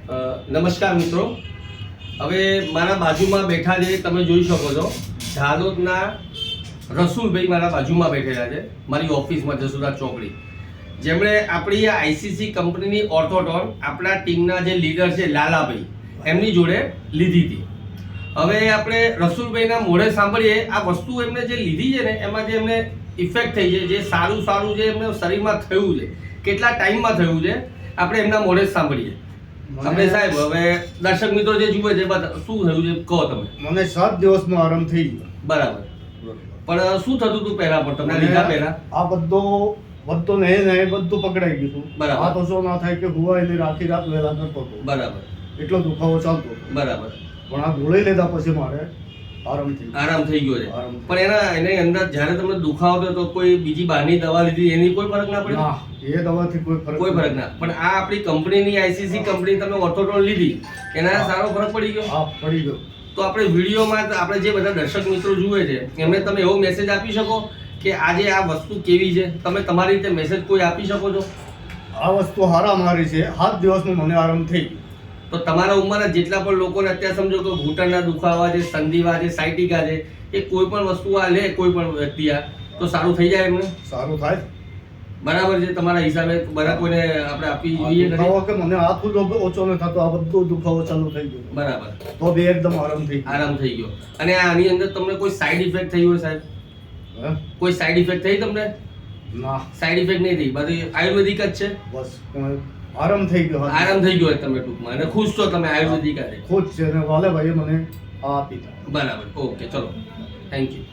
નમસ્કાર મિત્રો, હવે મારા બાજુમાં બેઠા છે, તમે જોઈ શકો છો ઝાલોદના રસુલભાઈ મારા બાજુમાં બેઠેલા છે મારી ઓફિસમાં જસુદા ચોકડી, જેમણે આપણી આ આઈસીસી કંપનીની ઓર્થોટોન આપણા ટીમના જે લીડર છે લાલાભાઈ એમની જોડે લીધી હતી. હવે આપણે રસુલભાઈના મોઢે સાંભળીએ આ વસ્તુ એમને જે લીધી છે ને એમાં જે એમને ઇફેક્ટ થઈ છે, જે સારું સારું જે એમને શરીરમાં થયું છે, કેટલા ટાઈમમાં થયું છે, આપણે એમના મોઢે જ સાંભળીએ. આપણે સાહેબ, હવે દર્શક મિત્રો જે જુએ છે શું થયું છે કહો તમે. મને 7 દિવસનો આરામ થઈ ગયો. બરાબર, પણ શું થતું હતું પહેલા? પણ તમને લીધા પહેલા આ બધો ને બધું પકડાઈ ગયું હતું. બરાબર. આ તો શું ના થાય કે હુવાઈને આખી રાત વહેલા કરતો હતો. બરાબર, એટલો દુખાવો ચાલતો હતો. બરાબર. પણ આ ગોળી લીધા પછી મારે આરામ થઈ ગયો છે. પણ એની અંદર જ્યારે તમને દુખાવો થયો તો કોઈ બીજી બહારની દવા લીધી એની કોઈ ફરક ના પડે? ના, એ દવાથી કોઈ ફરક ના. પણ આ આપણી કંપનીની આઈસીસી કંપની તમે ઓર્થોટોન લીધી, એના સારો ફરક પડી ગયો? હા, પડી ગયો. તો આપણે વિડીયોમાં આપણે જે બધા દર્શક મિત્રો જુએ છે એમને તમે એવો મેસેજ આપી શકો કે આજે આ વસ્તુ કેવી છે? તમે તમારી રીતે મેસેજ કોઈ આપી શકો છો? આ વસ્તુ હારા મારી છે. 7 દિવસમાં મને આરામ થઈ ગયો. તો તમારા ઉંમરના જેટલા પણ લોકોને અત્યારે સમજો કે ઘૂંટણના દુખાવા છે, સંધિવા છે, સાયટિકા છે, એ કોઈ પણ વસ્તુ આ લે કોઈ પણ વ્યક્તિ આ તો સારું થઈ જાય એમને? સારું થાય. બરાબર છે. તમારા હિસાબે બધા કોઈને આપણે આપવી જોઈએ કે મને આખું ઓછો ન થતો, આ બધો દુખાવો ચાલુ થઈ ગયો. બરાબર, તો બી એકદમ આરામ થઈ ગયો. અને આની અંદર તમને કોઈ સાઈડ ઇફેક્ટ થઈ હોય સાહેબ? કોઈ સાઈડ ઇફેક્ટ થઈ તમને? ના, સાઈડ ઇફેક્ટ નહીં થઈ, બધી આયુર્વેદિક જ છે. બસ આરામ થઈ ગયો. તમે ટૂંકમાં અને ખુશ છો તમે? આયુર્વેદિક ખુશ છે. અને વાલે ભાઈ મને આ આપી. બરાબર, ઓકે, ચલો, થેન્ક યુ.